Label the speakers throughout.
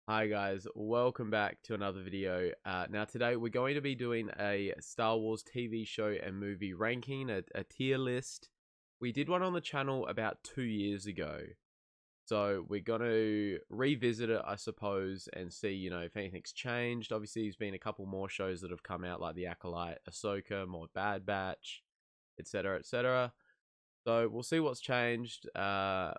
Speaker 1: Hi guys, welcome back to another video. Now today we're going to be doing a Star Wars TV show and movie ranking, a tier list. We did one on the channel about 2 years ago. So we're going to revisit it, I suppose, and see, if anything's changed. Obviously, there's been a couple more shows that have come out, like The Acolyte, Ahsoka, more Bad Batch, etc., etc. So we'll see what's changed,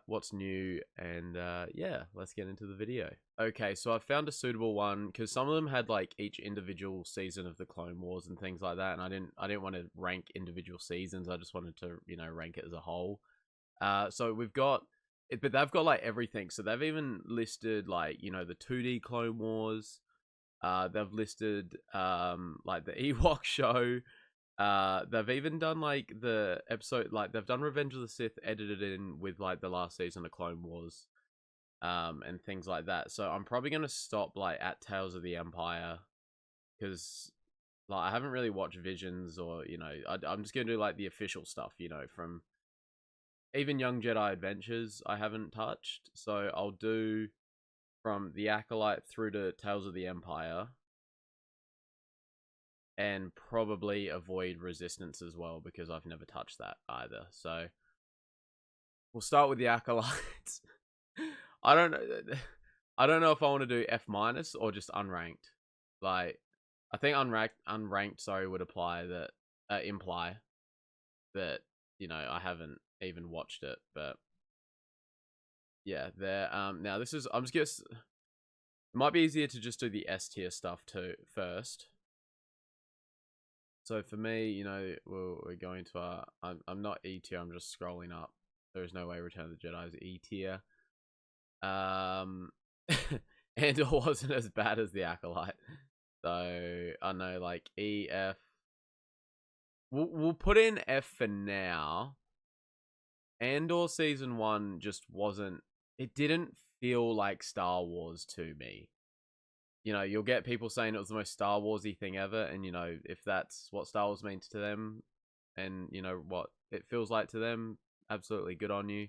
Speaker 1: what's new, and yeah, let's get into the video. Okay, so I found a suitable one because some of them had like each individual season of the Clone Wars and things like that, and I didn't want to rank individual seasons. I just wanted to rank it as a whole. So we've got it, but they've got like everything. So they've even listed like the 2D Clone Wars. They've listed like the Ewok show. They've even done like the episode, like they've done Revenge of the Sith edited in with like the last season of Clone Wars, and things like that. So I'm probably gonna stop like at Tales of the Empire because like I haven't really watched Visions or I'm just gonna do like the official stuff, from even Young Jedi Adventures I haven't touched. So I'll do from the Acolyte through to Tales of the Empire and probably avoid Resistance as well because I've never touched that either. So we'll start with the Acolytes. I don't know. I don't know if I want to do F minus or just unranked. Like, I think unranked, sorry, would apply that imply that I haven't even watched it. But yeah, there. Now this is I'm just guess it might be easier to just do the S tier stuff too first. So for me, we're going to I'm not E tier. I'm just scrolling up. There's no way Return of the Jedi is E tier. And it wasn't as bad as the Acolyte. So I know like E F. We'll put in F for now. Andor season 1 just wasn't. It didn't feel like Star Wars to me. You'll get people saying it was the most Star Warsy thing ever, and if that's what Star Wars means to them, and what it feels like to them, absolutely good on you.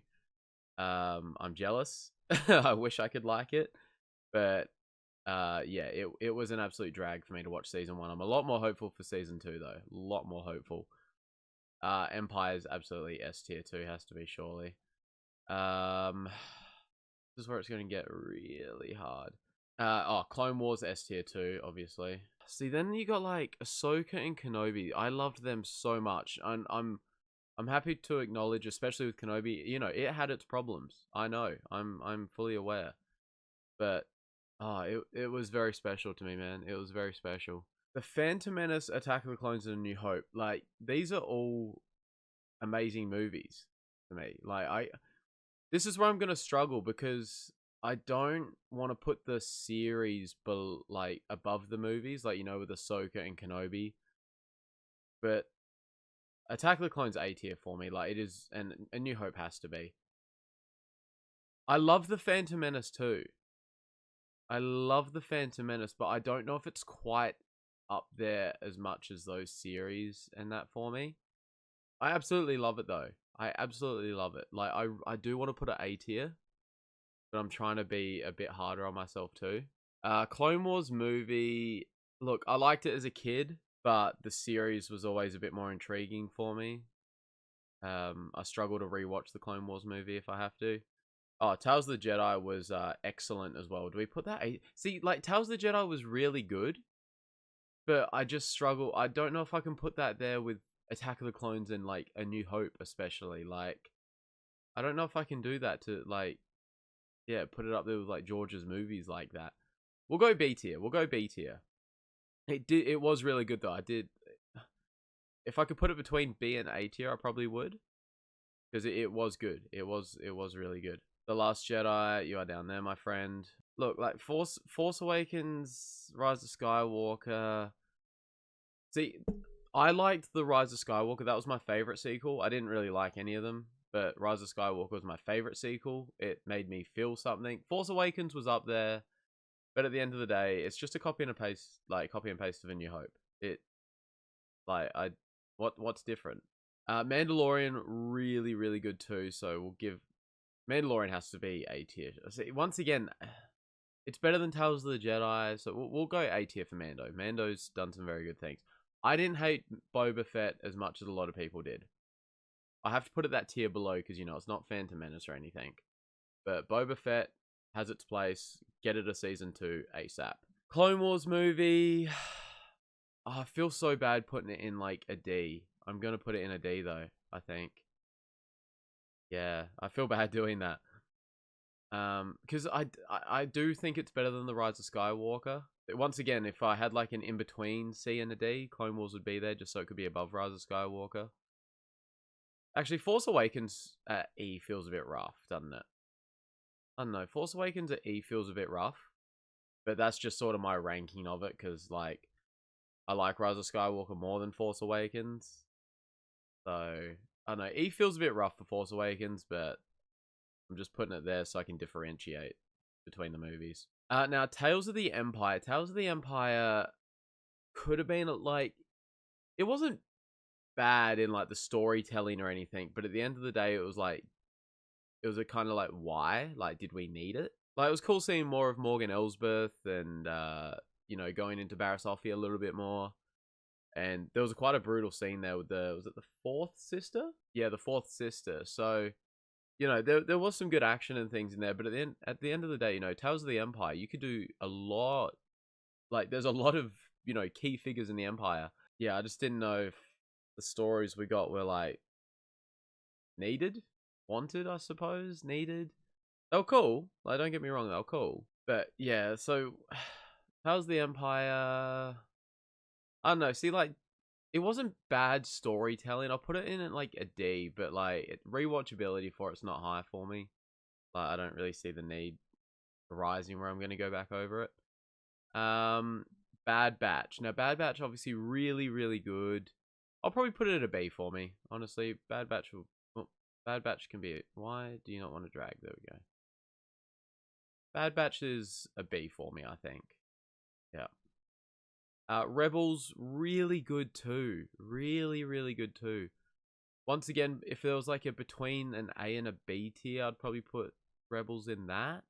Speaker 1: I'm jealous. I wish I could like it, but yeah, it was an absolute drag for me to watch season 1. I'm a lot more hopeful for season 2 though. A lot more hopeful. Empire's absolutely S tier 2, has to be surely. This is where it's going to get really hard. Clone Wars S tier 2, obviously. See, then you got like Ahsoka and Kenobi. I loved them so much, and I'm happy to acknowledge, especially with Kenobi, it had its problems. I know. I'm fully aware. But it was very special to me, man. It was very special. The Phantom Menace, Attack of the Clones, and A New Hope. Like, these are all amazing movies to me. This is where I'm gonna struggle because I don't want to put the series like above the movies, like with Ahsoka and Kenobi. But Attack of the Clones A tier for me, like it is, and A New Hope has to be. I love the Phantom Menace too. I love the Phantom Menace, but I don't know if it's quite up there as much as those series and that for me. I absolutely love it though. I absolutely love it. Like I do want to put it A tier, but I'm trying to be a bit harder on myself too. Clone Wars movie. Look, I liked it as a kid, but the series was always a bit more intriguing for me. I struggle to rewatch the Clone Wars movie if I have to. Oh, Tales of the Jedi was excellent as well. Do we put that? See, like Tales of the Jedi was really good, but I just struggle. I don't know if I can put that there with Attack of the Clones and like A New Hope, especially. Like, I don't know if I can do that to like, yeah, put it up there with like George's movies like that. We'll go B tier. We'll go B tier. It was really good though. I did. If I could put it between B and A tier, I probably would because it was good. It was really good. The Last Jedi, you are down there, my friend. Look, like Force Awakens, Rise of Skywalker. See, I liked the Rise of Skywalker. That was my favorite sequel. I didn't really like any of them, but Rise of Skywalker was my favorite sequel. It made me feel something. Force Awakens was up there, but at the end of the day, it's just a copy and a paste, like copy and paste of A New Hope. It like I what's different? Mandalorian really really good too. So we'll give Mandalorian has to be A tier. See, once again, It's better than Tales of the Jedi, so we'll go A tier for Mando. Mando's done some very good things. I didn't hate Boba Fett as much as a lot of people did. I have to put it that tier below because, you know, it's not Phantom Menace or anything. But Boba Fett has its place. Get it a season 2 ASAP. Clone Wars movie. Oh, I feel so bad putting it in like a D. I'm going to put it in a D though, I think. Yeah, I feel bad doing that. Because I do think it's better than The Rise of Skywalker. Once again, if I had like an in-between C and a D, Clone Wars would be there just so it could be above Rise of Skywalker. Actually, Force Awakens at E feels a bit rough, doesn't it? I don't know. Force Awakens at E feels a bit rough. But that's just sort of my ranking of it, because, like, I like Rise of Skywalker more than Force Awakens. So, I don't know. E feels a bit rough for Force Awakens, but I'm just putting it there so I can differentiate between the movies. Now, Tales of the Empire. Tales of the Empire could have been, like... It wasn't bad in, like, the storytelling or anything, but at the end of the day, it was, like... It was a kind of, like, why? Like, did we need it? Like, it was cool seeing more of Morgan Elsbeth and, you know, going into Barriss Offee a little bit more. And there was quite a brutal scene there with was it the fourth sister? Yeah, the fourth sister. So, you know, there was some good action and things in there, but at the end of the day, you know, Tales of the Empire, you could do a lot. Like, there's a lot of, you know, key figures in the Empire. Yeah, I just didn't know if the stories we got were, like, needed? Wanted, I suppose? Needed? They were cool. Like, don't get me wrong, they were cool. But yeah, so how's the Empire? I don't know. See, like, it wasn't bad storytelling. I'll put it in at like a D, but like rewatchability for it's not high for me. Like, I don't really see the need arising where I'm going to go back over it. Bad Batch. Now, Bad Batch obviously really, really good. I'll probably put it at a B for me. Honestly, Bad Batch will. Well, Bad Batch can be. Why do you not want to drag? There we go. Bad Batch is a B for me, I think. Yeah. Rebels, really good too. Really, really good too. Once again, if there was like a between an A and a B tier, I'd probably put Rebels in that.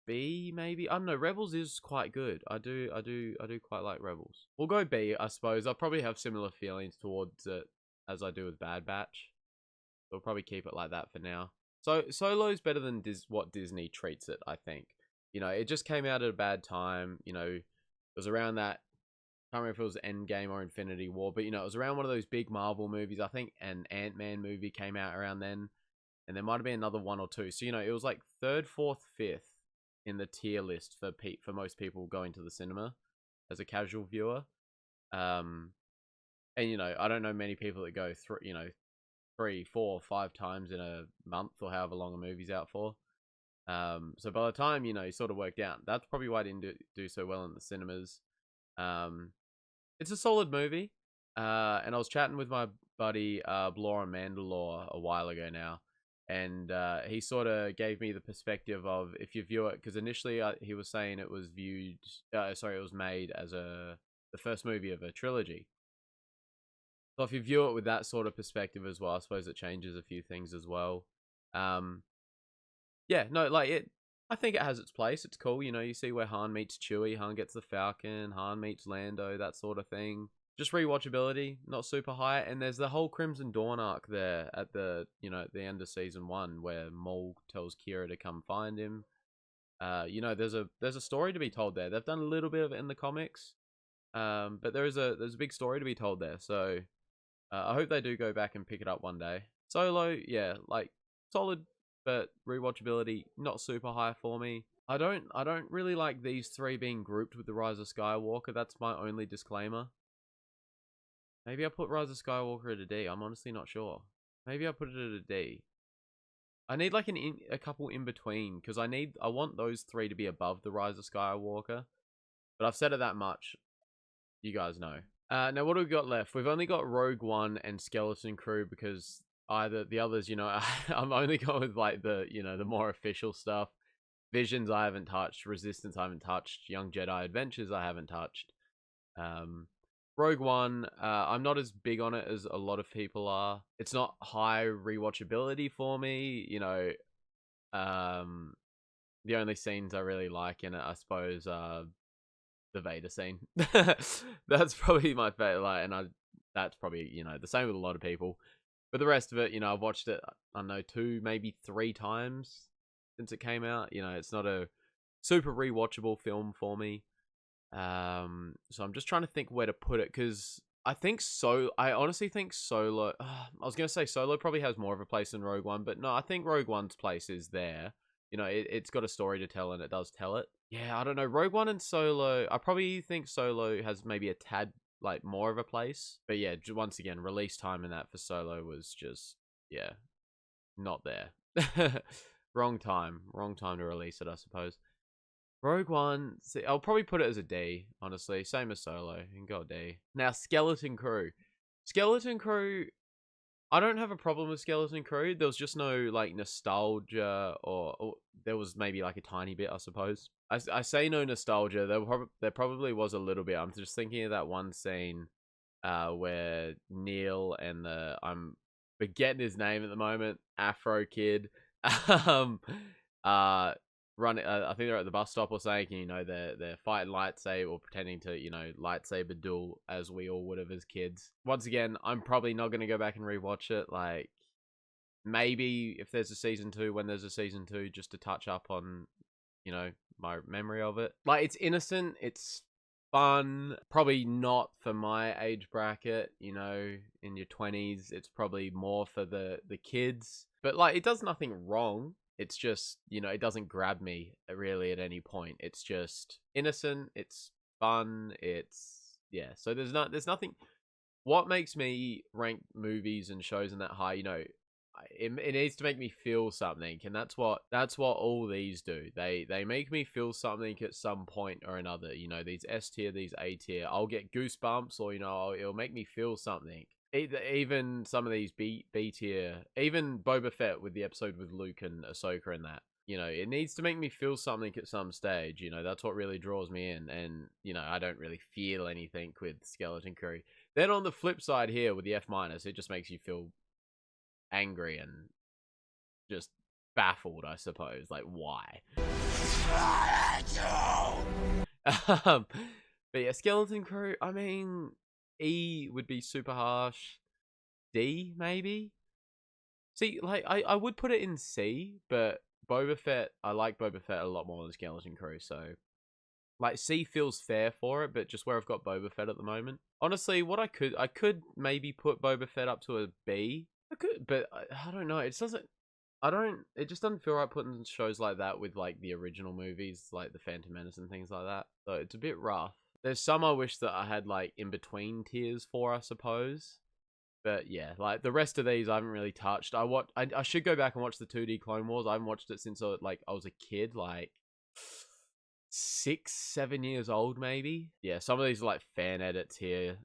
Speaker 1: B maybe. I don't know. Rebels is quite good. I do quite like Rebels. We'll go B, I suppose. I'll probably have similar feelings towards it as I do with Bad Batch. We'll probably keep it like that for now. So Solo's better than what Disney treats it, I think. You know, it just came out at a bad time. You know, it was around that. I can't remember if it was Endgame or Infinity War, but you know, it was around one of those big Marvel movies. I think an Ant-Man movie came out around then, and there might have been another one or two. So you know, it was like third, fourth, fifth in the tier list for most people going to the cinema as a casual viewer. And you know, I don't know many people that go through, you know, 3, 4, 5 times in a month or however long a movie's out for. So by the time, you know, you sort of worked out, that's probably why I didn't do so well in the cinemas. It's a solid movie. And I was chatting with my buddy Blora Mandalore a while ago now, and he sort of gave me the perspective of if you view it, because initially he was saying it was viewed, it was made as the first movie of a trilogy. So if you view it with that sort of perspective as well, I suppose it changes a few things as well. Yeah, no, like it. I think it has its place. It's cool, you know. You see where Han meets Chewie, Han gets the Falcon, Han meets Lando, that sort of thing. Just rewatchability, not super high. And there's the whole Crimson Dawn arc there at the, you know, at the end of season 1 where Maul tells Kira to come find him. You know, there's a story to be told there. They've done a little bit of it in the comics, but there's a big story to be told there. So I hope they do go back and pick it up one day. Solo, yeah, like solid, but rewatchability not super high for me. I don't really like these three being grouped with the Rise of Skywalker. That's my only disclaimer. Maybe I put Rise of Skywalker at a D. I'm honestly not sure. Maybe I put it at a D. I need like a couple in between, because I want those three to be above the Rise of Skywalker. But I've said it that much. You guys know. Now what do we got left? We've only got Rogue One and Skeleton Crew, because either the others, you know, I'm only going with like the, you know, the more official stuff. Visions I haven't touched, Resistance I haven't touched, Young Jedi Adventures I haven't touched. Rogue One, I'm not as big on it as a lot of people are. It's not high rewatchability for me, you know. The only scenes I really like in it, I suppose, are the Vader scene. That's probably my favorite, like, and that's probably, you know, the same with a lot of people. But the rest of it, you know, I've watched it, I don't know, 2, maybe 3 times since it came out. You know, it's not a super rewatchable film for me. So I'm just trying to think where to put it, because I honestly think Solo. I was gonna say Solo probably has more of a place than Rogue One, but no, I think Rogue One's place is there. You know, it's got a story to tell, and it does tell it. Yeah, I don't know. Rogue One and Solo, I probably think Solo has maybe a tad like more of a place. But yeah, once again, release time in that for Solo was just, yeah, not there. Wrong time to release it, I suppose. Rogue One, see, I'll probably put it as a D, honestly. Same as Solo. You can go a D. Now, Skeleton Crew. Skeleton Crew, I don't have a problem with Skeleton Crew. There was just no, like, nostalgia, or there was maybe, like, a tiny bit, I suppose. I say no nostalgia. There probably was a little bit. I'm just thinking of that one scene where Neil and I'm forgetting his name at the moment, Afro Kid, um, uh, I think they're at the bus stop or something. You know, they're fighting lightsaber or pretending to, you know, lightsaber duel as we all would have as kids. Once again, I'm probably not gonna go back and rewatch it. Like, maybe if there's a season 2, when there's a season 2, just to touch up on, you know, my memory of it. Like, it's innocent, it's fun, probably not for my age bracket, you know, in your 20s. It's probably more for the kids. But like, it does nothing wrong. It's just, you know, it doesn't grab me really at any point. It's just innocent, it's fun, it's, yeah. So there's nothing. What makes me rank movies and shows in that high, you know, it needs to make me feel something, and that's what all these do. They make me feel something at some point or another. You know, these S tier, these A tier, I'll get goosebumps, or, you know, it'll make me feel something. Even some of these B tier, even Boba Fett with the episode with Luke and Ahsoka and that. You know, it needs to make me feel something at some stage. You know, that's what really draws me in. And, you know, I don't really feel anything with Skeleton Crew. Then on the flip side here with the F minus, it just makes you feel angry and just baffled, I suppose. Like, why? But yeah, Skeleton Crew, I mean, E would be super harsh. D, maybe? See, like, I would put it in C, but Boba Fett, I like Boba Fett a lot more than Skeleton Crew, so like, C feels fair for it, but just where I've got Boba Fett at the moment. Honestly, I could maybe put Boba Fett up to a B. I could, but I don't know. It just doesn't feel right putting shows like that with, like, the original movies, like the Phantom Menace and things like that. So it's a bit rough. There's some I wish that I had, like, in between tiers for, I suppose. But yeah, like, the rest of these I haven't really touched. I should go back and watch the 2D Clone Wars. I haven't watched it since I was a kid, like 6, 7 years old, maybe. Yeah, some of these are like fan edits here.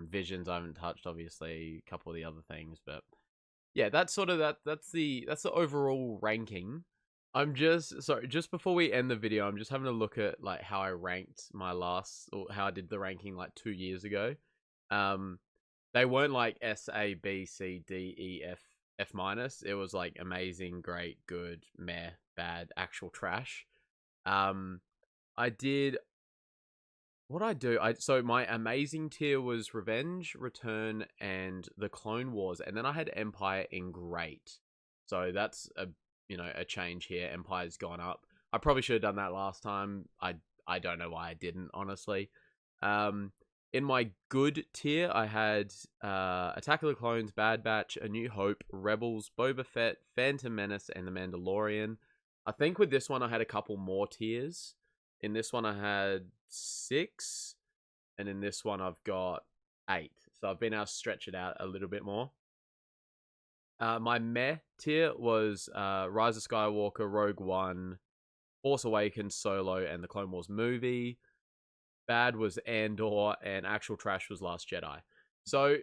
Speaker 1: Visions I haven't touched, obviously. A couple of the other things, but yeah, that's sort of that's the overall ranking. I'm just sorry, just before we end the video, I'm just having a look at, like, how I ranked my last, or how I did the ranking like 2 years ago. They weren't like S, A, B, C, D, E, F, F minus. It was like amazing, great, good, meh, bad, actual trash. I did what I do. So my amazing tier was Revenge, Return, and the Clone Wars, and then I had Empire in great. So that's a change here. Empire's gone up. I probably should have done that last time. I don't know why I didn't, honestly. In my good tier, I had Attack of the Clones, Bad Batch, A New Hope, Rebels, Boba Fett, Phantom Menace, and The Mandalorian. I think with this one I had a couple more tiers. In this one I had 6, and in this one I've got 8. So I've been able to stretch it out a little bit more. My meh tier was Rise of Skywalker, Rogue One, Force Awakens, Solo, and the Clone Wars movie. Bad was Andor, and actual trash was Last Jedi. So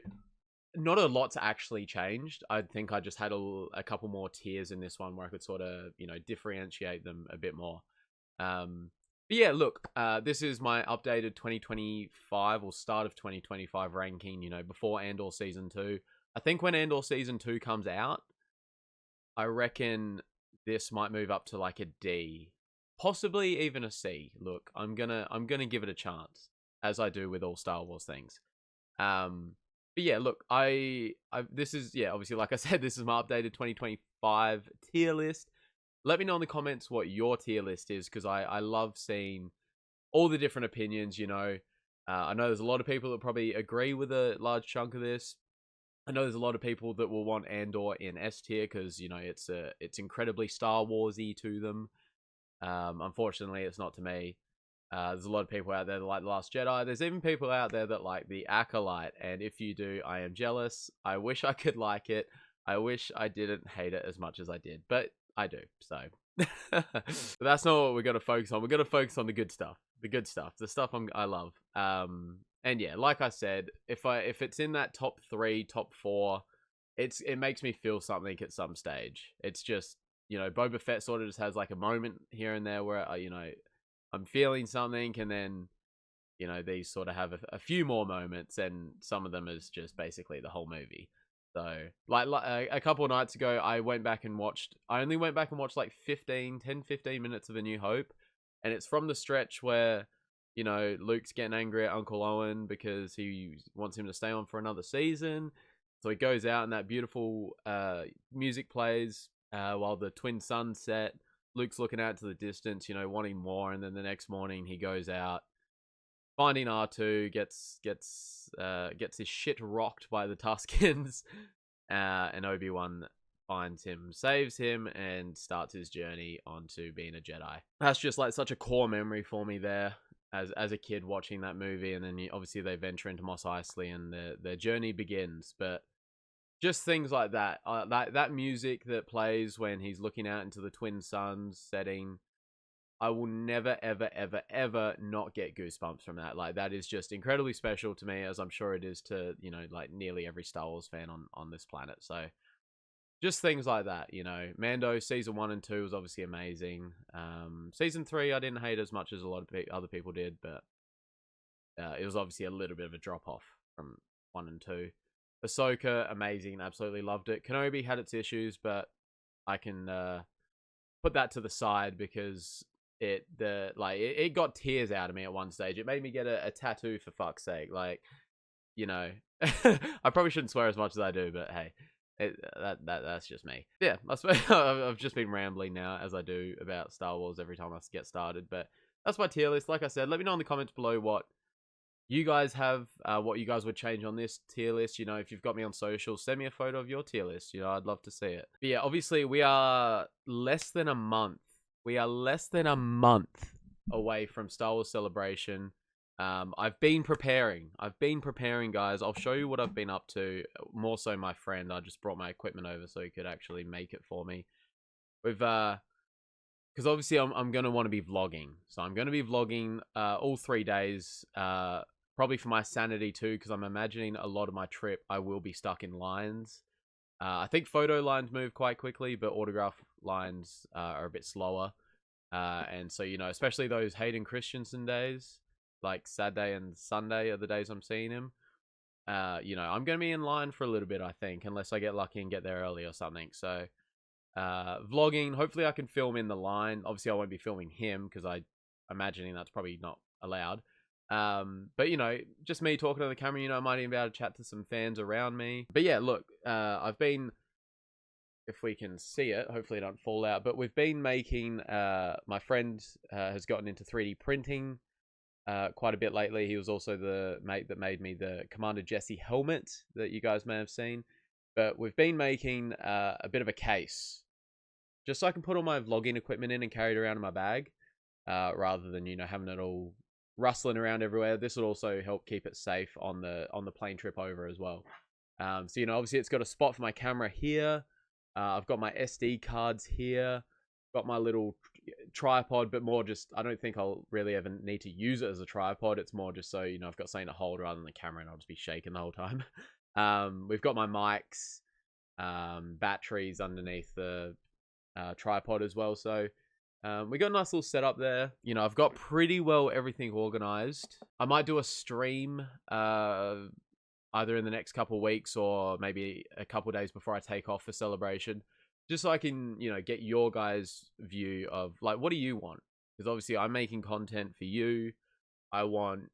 Speaker 1: not a lot's actually changed. I think I just had a couple more tiers in this one where I could sort of, you know, differentiate them a bit more. But yeah, look, this is my updated 2025 or start of 2025 ranking, you know, before Andor Season 2. I think when Andor Season 2 comes out, I reckon this might move up to like a D. possibly even a C. Look, I'm gonna give it a chance, as I do with all Star Wars things. But yeah, look, this is, yeah, obviously, like I said, this is my updated 2025 tier list. Let me know in the comments what your tier list is, because I love seeing all the different opinions. I know there's a lot of people that probably agree with a large chunk of this. I know there's a lot of people that will want Andor in S tier because it's incredibly Star Warsy to them. Unfortunately, it's not to me. There's a lot of people out there that like The Last Jedi. There's even people out there that like The Acolyte, and if you do, I am jealous. I wish I could like it. I wish I didn't hate it as much as I did, but I do. So but that's not what we're gonna focus on. We're gonna focus on the good stuff, the stuff I love. And yeah, like I said, if it's in that top 3, top 4, it makes me feel something at some stage. It's just, Boba Fett sort of just has like a moment here and there where I'm feeling something, and then these sort of have a few more moments, and some of them is just basically the whole movie. So like a couple of nights ago, I only went back and watched like 10 15 minutes of A New Hope, and it's from the stretch where Luke's getting angry at Uncle Owen because he wants him to stay on for another season. So he goes out, and that beautiful music plays while the twin suns set. Luke's looking out to the distance, wanting more, and then the next morning he goes out, finding R2, gets his shit rocked by the Tuskens, and Obi-Wan finds him, saves him, and starts his journey onto being a Jedi. That's just like such a core memory for me there as a kid watching that movie, and then obviously they venture into Mos Eisley and their journey begins. But just things like that, that music that plays when he's looking out into the twin suns setting, I will never, ever, ever, ever not get goosebumps from that. Like, that is just incredibly special to me, as I'm sure it is to, like nearly every Star Wars fan on this planet. So just things like that, Mando season 1 and 2 was obviously amazing. Season 3, I didn't hate as much as a lot of other people did, but it was obviously a little bit of a drop off from 1 and 2. Ahsoka, amazing, absolutely loved it. Kenobi had its issues, but I can put that to the side because it got tears out of me at one stage. It made me get a tattoo, for fuck's sake. Like, I probably shouldn't swear as much as I do, but hey, that's just me. Yeah, I've just been rambling now, as I do about Star Wars every time I get started. But that's my tier list. Like I said, let me know in the comments below what you guys have, what you guys would change on this tier list. If you've got me on social, send me a photo of your tier list. I'd love to see it. But yeah, obviously we are less than a month. Away from Star Wars Celebration. I've been preparing, guys. I'll show you what I've been up to. More so my friend. I just brought my equipment over so he could actually make it for me. We've because obviously I'm gonna want to be vlogging, so I'm gonna be vlogging all 3 days. Probably for my sanity too, because I'm imagining a lot of my trip I will be stuck in lines. I think photo lines move quite quickly, but autograph lines are a bit slower. And so, especially those Hayden Christensen days, like Saturday and Sunday are the days I'm seeing him. I'm going to be in line for a little bit, I think, unless I get lucky and get there early or something. So, vlogging, hopefully I can film in the line. Obviously, I won't be filming him because I'm imagining that's probably not allowed. But just me talking to the camera, I might even be able to chat to some fans around me. But yeah, look, I've been, if we can see it, hopefully it don't fall out, but we've been making, my friend has gotten into 3D printing quite a bit lately. He was also the mate that made me the Commander Jesse helmet that you guys may have seen. But we've been making a bit of a case, just so I can put all my vlogging equipment in and carry it around in my bag, rather than, having it all rustling around everywhere. This would also help keep it safe on the plane trip over as well. So obviously it's got a spot for my camera here. I've got my SD cards here. Got my little tripod, but more just, I don't think I'll really ever need to use it as a tripod. It's more just so I've got something to hold rather than the camera, and I'll just be shaking the whole time. We've got my mics, batteries underneath the tripod as well. So we got a nice little setup there. I've got pretty well everything organized. I might do a stream either in the next couple of weeks or maybe a couple of days before I take off for Celebration, just so I can, get your guys' view of, like, what do you want? because obviously I'm making content for you. I want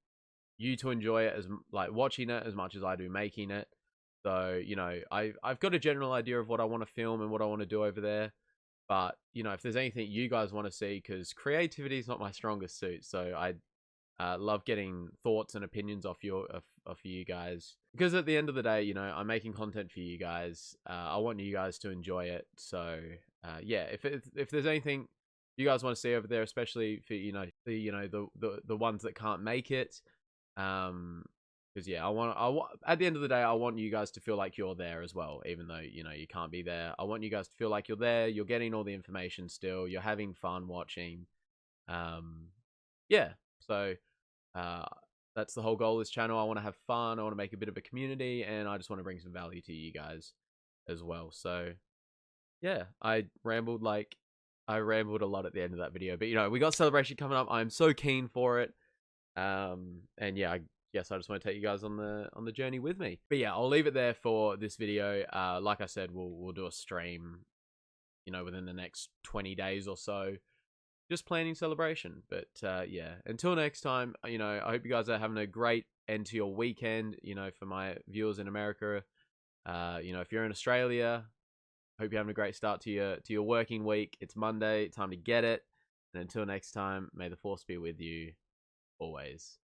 Speaker 1: you to enjoy it as like watching it as much as I do making it. So, you know, I've got a general idea of what I want to film and what I want to do over there. But, you know, if there's anything you guys want to see, because creativity is not my strongest suit. So I love getting thoughts and opinions off of you guys. Because at the end of the day, you know, I'm making content for you guys. I want you guys to enjoy it. So yeah, if there's anything you guys want to see over there, especially for the ones that can't make it, because yeah, I want at the end of the day, I want you guys to feel like you're there as well, even though you know you can't be there. I want you guys to feel like you're there. You're getting all the information still. You're having fun watching. Yeah. So uh, that's the whole goal of this channel. I want to have fun. I want to make a bit of a community, and I just want to bring some value to you guys as well. So yeah, I rambled a lot at the end of that video, but you know, we got Celebration coming up. I'm so keen for it. And yeah, I guess I just want to take you guys on the journey with me. But yeah, I'll leave it there for this video. Like I said, we'll do a stream, you know, within the next 20 days or so. Just planning Celebration. But yeah, until next time, you know, I hope you guys are having a great end to your weekend. You know, for my viewers in America, you know, if you're in Australia, hope you're having a great start to your working week. It's Monday, time to get it. And until next time, may the force be with you always.